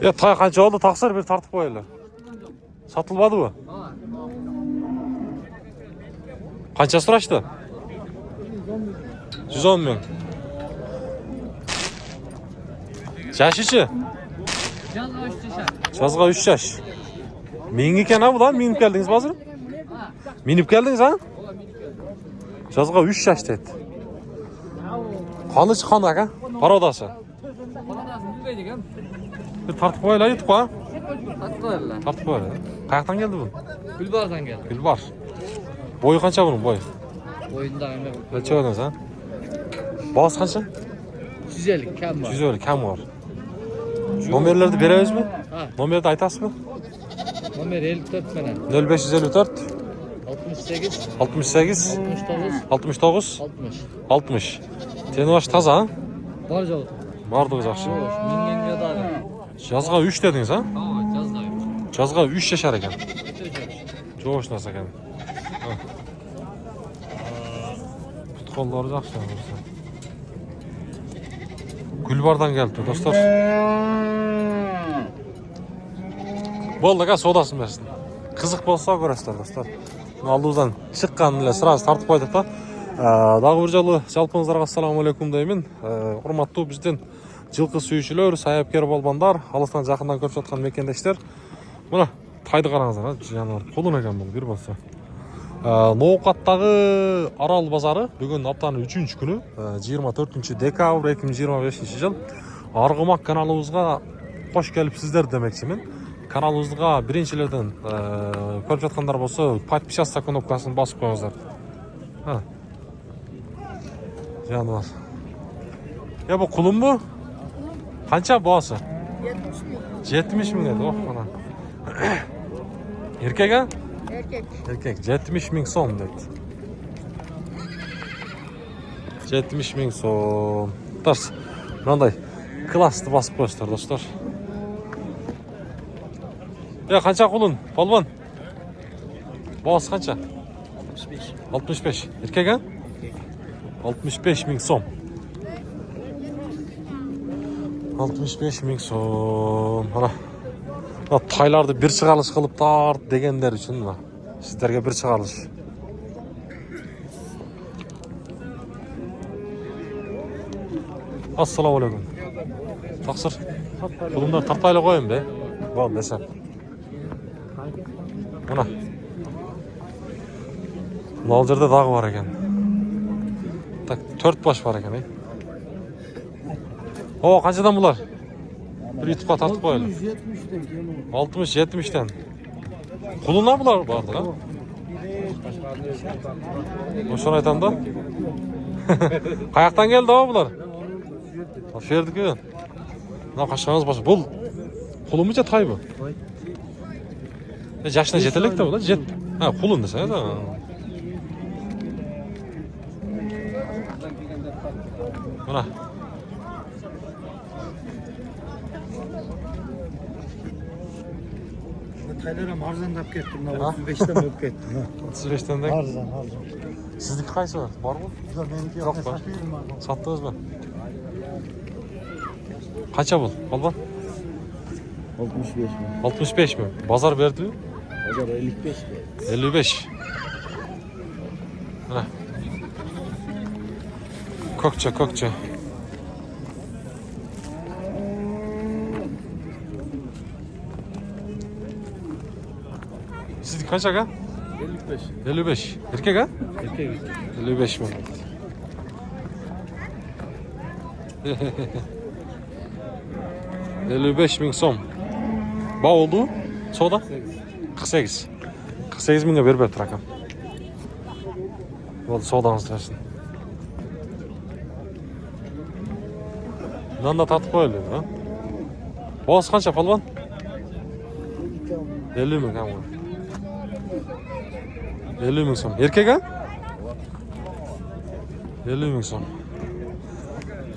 Ya tay qancha oldu taqsir bir tartib qo'yinglar. Sotilmadi bu. Qancha so'rashdi? 110 ming. Yashi-chi? Yazga 3 yaş. Ming ekan ha bular, minib keldingiz hozir? Minib keldingiz ha? Yazga 3 yaş dedi. Qani chiqqan aka? Parodasi. Bir tartib qo'yinglar, yetib qo'y. Tartib qo'yinglar. Qayerdan keldi bu? Gulbardan geldi. Gulbar. Boyu qancha buning boyu? Boyunda endi. Necha o'ynasan ha? Boz qancha? 150 kam var. 150 kam var. Nomerlarni berasizmi? Ha. Nomerni aytasizmi? Nomer 54 menen. 0554 68 68 69 69 60. 60. Tenuaş taza ha? Var jol. Bardınız yaxshi. Mingenge da. Yazga 3 dediniz ha? Ha, jazdayım. Yazga 3 yaşar ekan. Jo'sh narsa ekan. Futbolları yaxshi bo'lsa. Gulbardan keldi dostlar. Bo'ldi aka, sodasini bersin. Qiziq bo'lsa ko'rasizlar dostlar. Aldığımızdan chiqqanlar sırası tartib qo'ydik da. Dagı bir jolu жалпыңыздарга assalomu alaykum deymin. Hurmattуу bizden жылкы сүйүүчүлөр, саяпкер болбондар, алыстан жакындан көрүп жаткан мекендештер. Мына тайды караңыздар, жаныбар колун экен бул бир болсо. Ноокаттагы Арал базары бүгүн аптанын 3-күнү, 24 декабрь 2025 жыл. Аргымак каналыбызга кош келипсиздер демекчимин. Каналыбызга биринчилерден көрүп жаткандар болсо, подписаться кнопкасын басып коюңуздар. Жаныбар. Ya bu kulun mu? Kança boğası? 70 ming dedi. Oh ana. Erkek ha? Erkek. 70 ming so'm dedi. 70 ming so'm. Dars. Bunday klasni basıp ko'ysizlar dostlar. Ya kança kulun? Polvon. Boğası kança? 65. 65. Erkek ha? 65 ming so'm. 65 ming so'm. Ana. Taylardı bir çıkarılış kılıp tart degenler için mi? Sizlerge bir çıkarılış. Assalamu alaikum. Taksır. Bunlar tartayla koyun be. Var desem. Ana. Nalcırda dağ var eken. Tak 4 baş var eken. O kaçadan bunlar? Bir YouTube'a tartıp koyalım. 60-70'ten. Kulunlar bunlar vardı ha? Boşan aytan da. Kayaktan geldi ama bunlar. Aferdik ya. Ne kaşağınız başı. Bul. Kulun mu tay bu? Yaşına jetelek de bu da. Jet. Ha kulun desene de. Buna. Taylarım arzandap kettim. 35'ten bulup kettim. 35'ten de. Arzan. Sizdeki kayısı var mı? Benimki Yok var. Sattınız mı? Kaça bul? Balban? 65 mi? 65 mi? Bazar verdi mi? Hocam 55 mi? 55. Heh. Kokça. Sizdeki kaç aga? 55. 55. Erkek ha? Erkek. 55 mi? $55.000 so'm. Bağ oldu? Soda? 48. 48 mingga berib berdi rakam. Bo'ldi, sodаңызды bersin. Bundan da tatib qo'yiladi, ha? Boğaz qancha polvon? 50 ming ham. 50 ming so'm. Erkek ha? 50 ming so'm.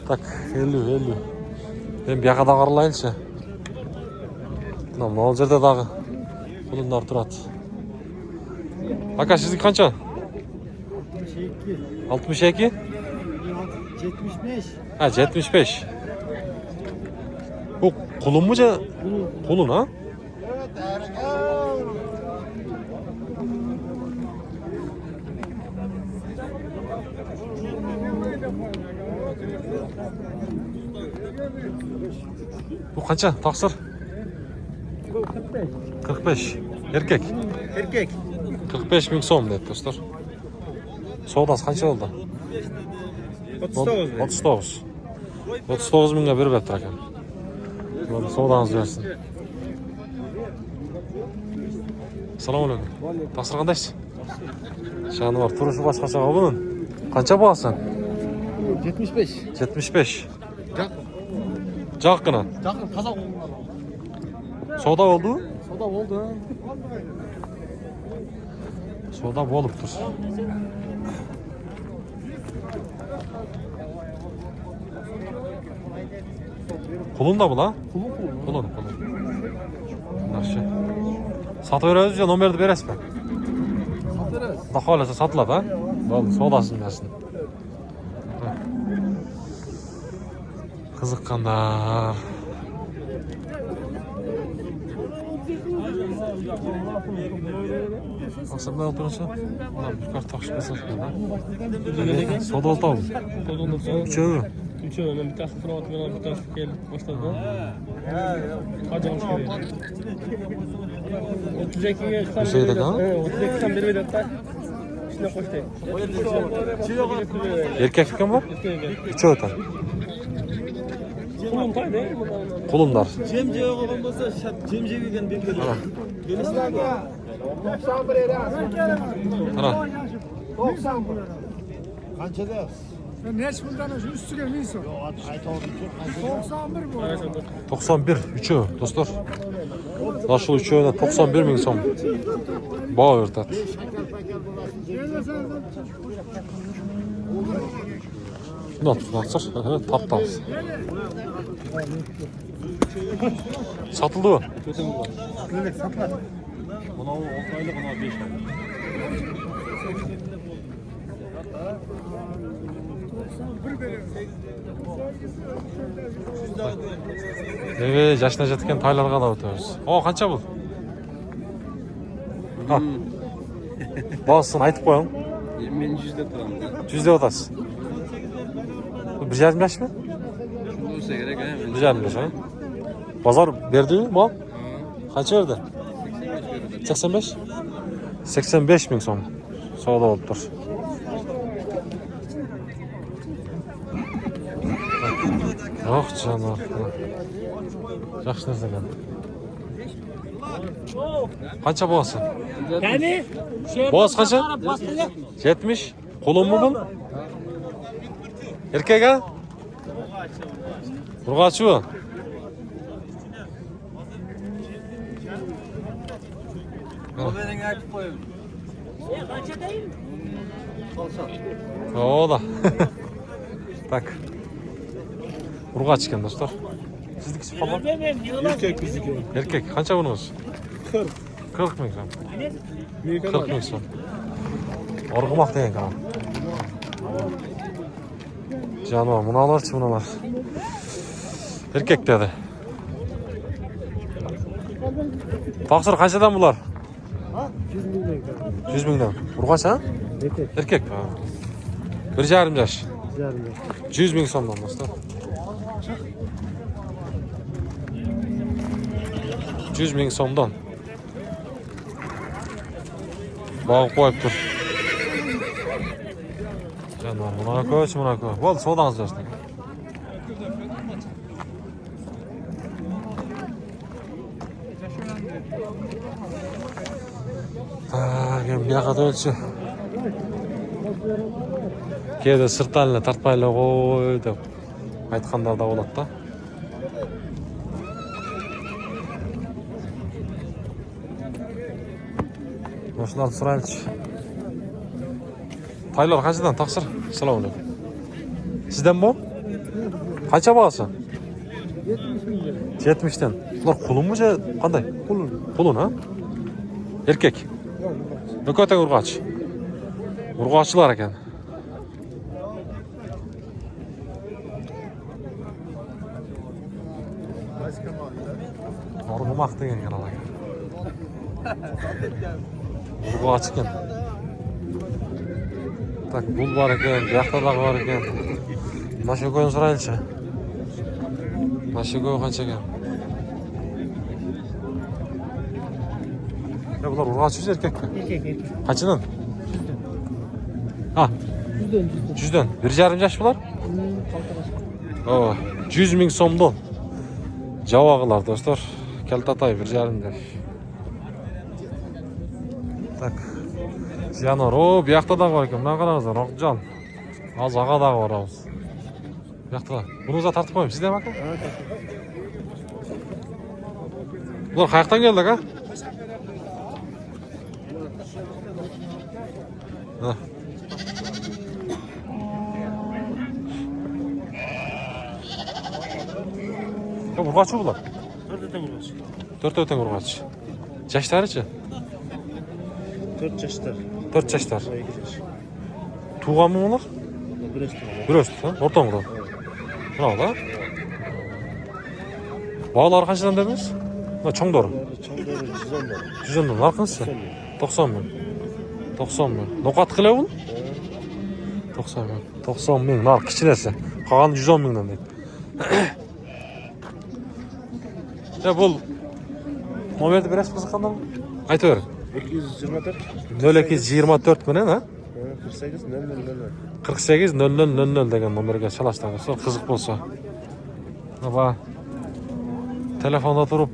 Tak, 50. Ben bir yoqqa qaraylaychi. Mana bu yerda dag'i qulunlar turadi. Aka sizniki qancha? 62. 75. Ha 75. Bu Kulun mu ce? Kulun ha? Bu kaça? Taksir? 45. Erkek. Erkek. 45 bin so'm dedi dostlar. Savdosi qancha oldu? 39 bin. 39. 39 mingga berib beribdi ekan. Mana savdoңizni bersin. Assalomu alaykum. Taksir qandaysiz? Jonivor turishi boshqacha bunun. Qancha bo'lasan? 75. 75. Joqqina. Жақын қазақ. Savdo oldu? Soda oldu. Savdo bo'libdir. Qulun da bu la? Qulun. Yaxshi. Sotib berasiz yo nomerni berasizmi? Satırız. Xudo xolasa sotiladi ha? Bo'ldi, savdosini bersin. Qiziqqanlar. Aslında oturursa, bir kart takışma satmıyor. Soda oldu mu? Üçü. Üçü ben bir takip kravat ben bir takip gelip başladı. Hacı hoş geldin. 32'ye Bir şey de kal. 32'den beri vedat da. İşine koştu. Erkek fikrim var? Üçü öten. Kulun tay değil mi? Kulunlar. Cemce'ye olan bolsa Cemce'ye bir geliyor. Ana. Kança da? Neç bundan önce üstüne neyse. 91 bu. 91. Üçü dostlar. Nasıl üçü öyle 91 bin son. Bağ örtet. Şunu at, naksır. Taptağız. Satıldı mı? Buna 6 aylık, buna 5 aylık. Evet, yaşına jetken taylarga da ötüyoruz. O kança bu? Ha. Bağısın, aytıp koyalım. 20 yüzde turam. Yüzde otası. Bu 1,5 mi? Şunda olsa gerek ha. 1,5 ha. Pazar verdi mi bu? Kaça verdi? 85? 85 bin son. Savdo oluptur. Yok canım. Yaxşı nerede geldi? Kaça boğası? Yani? Boğaz kaça? 70. Kolun mu bu? Erkek ha? Urgaçı bu. Ben artık koyayım. O da. Bak. Urgaç iken dostlar. Sizdeki su falan. Erkek bizimki. Erkek. Kaça bunuz? 40. 40 bin son. Büyük 40 bin son. Orgumak deyin kanal. Canım bunu alır bunlar. Erkek dedi. Taksir kaçadan bunlar? 100 binden. Urgaç ha? Erkek mi? 1,5 yaş. 100 bin sondan dostlar. 100 bin sondan. Bağ koyup dur. Canım buna koy, buna koy. Bol soğudanız versin. Bir yakada ölçü. Kede sırtlarla tartmayla koy dep aytkanlar da болады da. Oshularni so'raylik. Taylar qanchadan taqsir? Assalomu alaykum. Sizdan bu? Qancha bo'lsa? 70 dan. Ular qulunmi qanday? Qulun. Qulun ha? Erkek. Nikohda urg'och. Urg'ochlar ekan. Orgumak degen kanal aka. Urgu aç ekan. Tak, bul bar ekan, bu yoqda da bar ekan. Mashokoyni so'raylikchi. Mashokoy qancha ekan? Ya bular urg'ochi erkakmi? Erkek. Qanchadan? Ha, 100'den. 1,5 yaş bular? Oo, 100 ming so'mdan. Javog'ilar do'stlar. Kaltatay 1,5 yaş. Tak. Ziyanor, o bu yoqda da bor ekan. Mana qarangizlar, Roqjon. Hozir ag'ada boramiz. Bu yoqda. Buni o'zi tartib qo'ying, sizda aka? Bular qayoqdan keldi aka? Ha. Ya urg'ochi bular. To'rtta o'tang urg'ochi. Yoshlarichi? 4 yaşlar. 4 yoshlar. 2 yaş. Tug'anmi ular? Biraz Bir o'st, ha? O'rtong'idan. Bunaqa. Bog'lari qanchadan dedingiz? Ha, cho'ngdori. Çamları 110 var. 100 dan narxinchi? 90 ming. 90 ming. Noqat qilay uni? 90 ming. 90 ming narx kichkinasi. Qolgani 110 mingdan deydi. Ya bu nomerni berasiz qiziqqandan? Aytaver. 224. 0224 bilan ha? 48 00. 48 0000 degan nomerga chalashtirsa qiziq bo'lsa. Va telefonda turib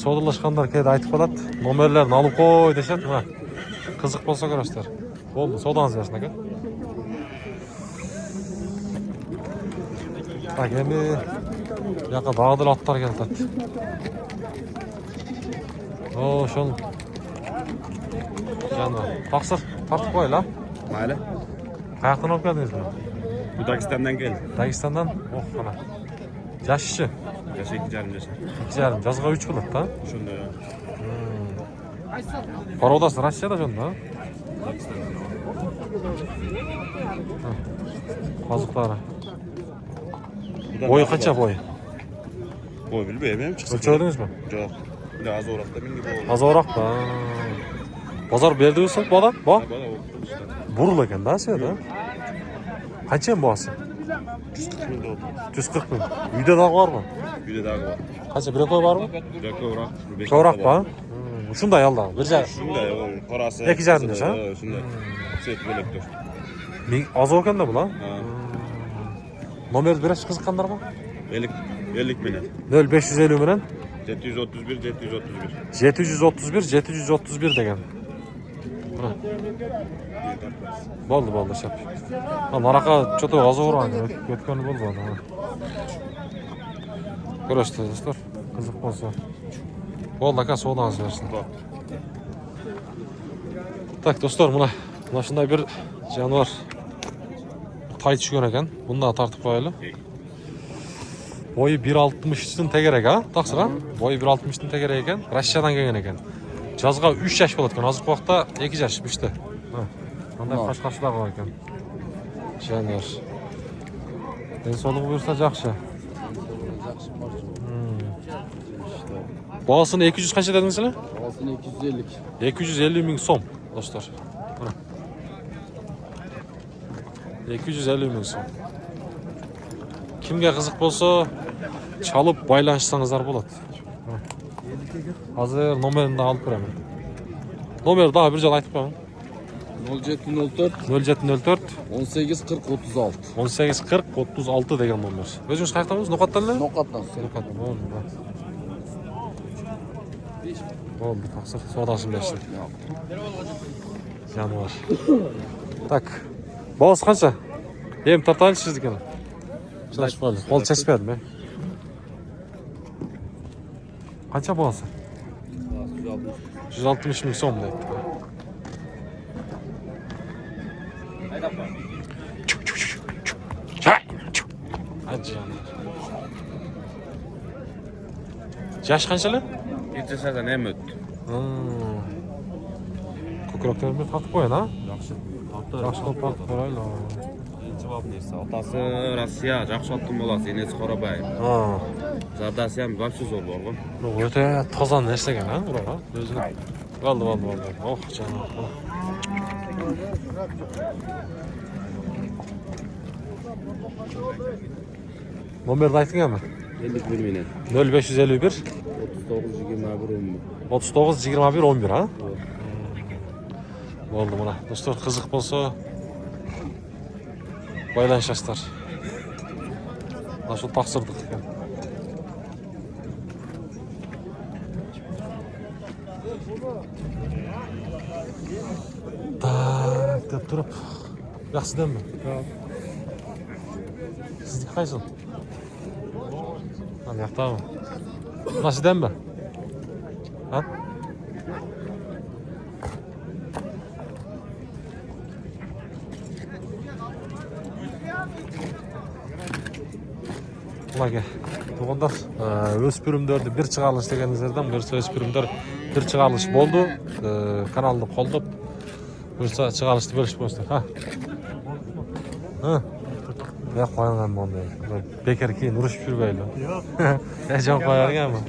savdolashganlar keldi aytib qoladi. Nomerlarni olib qo'y deshadi. Ha. Qiziq bo'lsa ko'rasizlar. Bo'ldi, savdoningizni bersin aka. Bak endi yoqqa dag'dil otlar keladi. Oo, şol. Canım. Taqsir, tartib qo'yinglar. Mayli. Qayoqdan olib keldingiz buni? Bu Dagestan'dan geldi. Dagestandan. Oh, mana. Yoshi-chi? Yaşı 2,5 yaş. 2,5. Жазга 3 bo'ladi da. Şunda ya. Parodasi Rossiyada shunda. Qoziqlari. Boyu qancha boyu? Boy bilmeyeyim. O'lchadingizmi? Yok. Bir de az uğraştı. Min gibi oldu. Ozoroq da. Bozor berdingizmi bola? Bo? Bana oldu işte. Burul ekan-da siyada. Qancha ham bosi? 140 bin de oldu. 140 ming. Uyda da bormi? Bir de daha var. Qancha bir koy bormi? Bir de uğrak. Ko'roq bor. Shunday alda. Bir joy. Şunda ya. Parası. 2,5 yaş ha? Şunda. Set bölektir. Ming oz ekanda bular. Ha. Nomerni berasiz qiziqqanlarmi? 50 bin. 0550 bilan 731 731. 731 731 degan. Mana. Bo'ldi, shap. Manaqa cho'ta ozo'rgan, o'tgan bo'ldi. Ko'rasizlar do'stlar, qiziq bo'lsa. Bo'ldi aka, savdoningizni bersin. Tak do'stlar, mana shunday bir jonivor tay tushgan ekan. Bundan tartib qo'yaylik. Boyu 1.60 dan tegerek ha, taqsir ha? Boyu 1.60 dan tegerek ekan, Rossiyadan kelgan ekan. Жазga 3 yosh bo'ladi ekan, hozirgi vaqtda 2 yosh bishdi. Ha. Qanday qashqashlar bor ekan. Jonivor. Insonlik bo'lsa yaxshi. Bahasını 200 qancha dedingizlar? Bahasını 250. 250 ming so'm, do'stlar. Mana. 250 ming so'm. Kimga qiziq bo'lsa, chalib baylanishsangizlar bo'ladi. Hozir nomerini olib beraman. Nomerni daha bir joy aytib qo'ying. 0704 0704 18 40 36. 18 40 36 degan nomer. O'zingiz qayerdansiz? No'qatdanmi? Nokatdan. No'qatdan. Bo'ldi, taqsir savdosini bersin. Jonivor. Tak. Boz qancha? Hem tartaylik sizdikini. Shunday qoldi. Qo'l chespayapmi? Qancha bozi? 160 ming so'm deydi. Yaş qanchalar? Geçeslerden hem öttü. Ko'kraklarni tortib qo'yin ha? Yaxshi qilib tortib qo'yaylik. Свободный. Атасы Россия, жақсы аттың баласы, енесі Қарабай. Ha. Зардасы hem вообще зор болған. Bu öte tozan нәрсе екен, ha, buraga. Өзүнө. Valdı. Oh, canım. Oh. Номерді айтыңа 51 менен. 0551 39 21 11. 39 21 11, ha? Oldu buna. Dostlar, kızık bolsa baylanışasızlar. Nasıl taksırdık ekan. Tak dep turup. Yaxşı demmi? Sizniki qaysi? Ana yoqdami? Nasıl demmi? Ha? Ulan Туғандар, өспірімдерді бір чығалыш дегеніңіздерден бұйырса өспірімдер бір чығалыш болды. Каналды қолдап, бұйырса чығалышты бөліш болсыздар. Қойынған мұндай. Бекер кейін ұрышып жүрбейлі. Жан қойарың әмі.